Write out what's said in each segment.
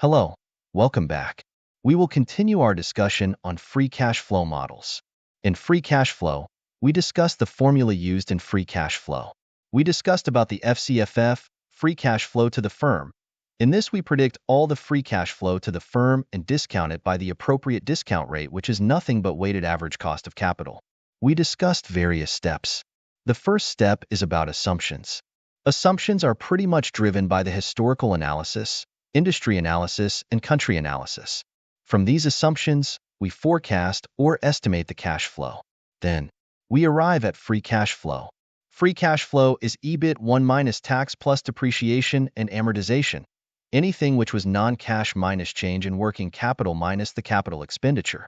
Hello, welcome back. We will continue our discussion on free cash flow models. In free cash flow, we discussed the formula used in free cash flow. We discussed about the FCFF, free cash flow to the firm. In this, we predict all the free cash flow to the firm and discount it by the appropriate discount rate, which is nothing but weighted average cost of capital. We discussed various steps. The first step is about assumptions. Assumptions are pretty much driven by the historical analysis, industry analysis, and country analysis. From these assumptions, we forecast or estimate the cash flow. Then, we arrive at free cash flow. Free cash flow is EBIT1 minus tax plus depreciation and amortization, anything which was non-cash minus change in working capital minus the capital expenditure.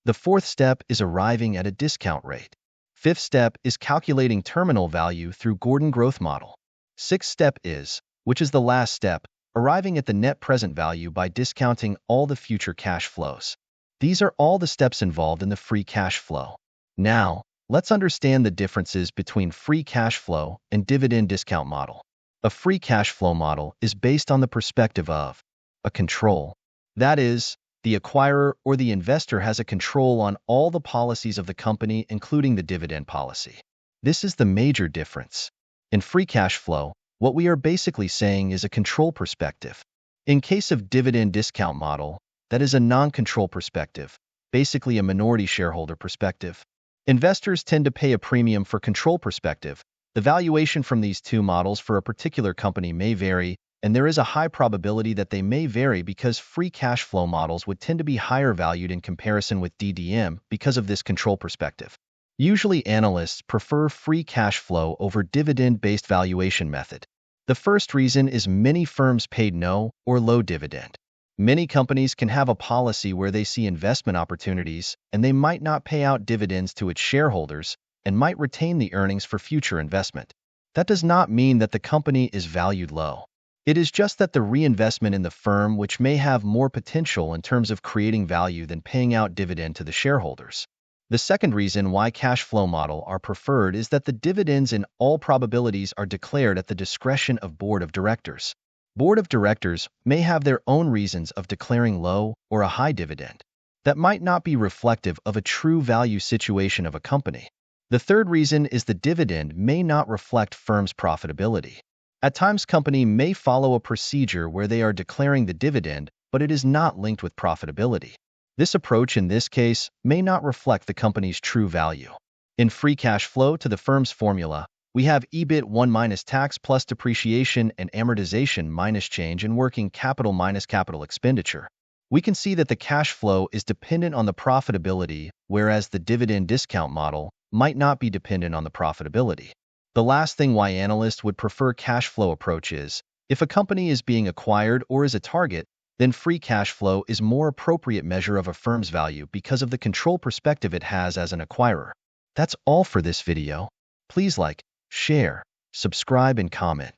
The fourth step is arriving at a discount rate. Fifth step is calculating terminal value through Gordon growth model. Sixth step is, which is the last step, arriving at the net present value by discounting all the future cash flows. These are all the steps involved in the free cash flow. Now, let's understand the differences between free cash flow and dividend discount model. A free cash flow model is based on the perspective of a control. That is, the acquirer or the investor has a control on all the policies of the company, including the dividend policy. This is the major difference. In free cash flow, what we are basically saying is a control perspective. In case of dividend discount model, that is a non-control perspective, basically a minority shareholder perspective. Investors tend to pay a premium for control perspective. The valuation from these two models for a particular company may vary, and there is a high probability that they may vary because free cash flow models would tend to be higher valued in comparison with DDM because of this control perspective. Usually, analysts prefer free cash flow over dividend-based valuation method. The first reason is many firms paid no or low dividend. Many companies can have a policy where they see investment opportunities and they might not pay out dividends to its shareholders and might retain the earnings for future investment. That does not mean that the company is valued low. It is just that the reinvestment in the firm which may have more potential in terms of creating value than paying out dividend to the shareholders. The second reason why cash flow model are preferred is that the dividends in all probabilities are declared at the discretion of board of directors. Board of directors may have their own reasons of declaring low or a high dividend. That might not be reflective of a true value situation of a company. The third reason is the dividend may not reflect firm's profitability. At times, company may follow a procedure where they are declaring the dividend, but it is not linked with profitability. This approach in this case may not reflect the company's true value. In free cash flow to the firm's formula, we have EBIT1 minus tax plus depreciation and amortization minus change in working capital minus capital expenditure. We can see that the cash flow is dependent on the profitability, whereas the dividend discount model might not be dependent on the profitability. The last thing why analysts would prefer cash flow approach is, if a company is being acquired or is a target, then free cash flow is more appropriate measure of a firm's value because of the control perspective it has as an acquirer. That's all for this video. Please like, share, subscribe, and comment.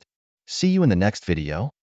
See you in the next video.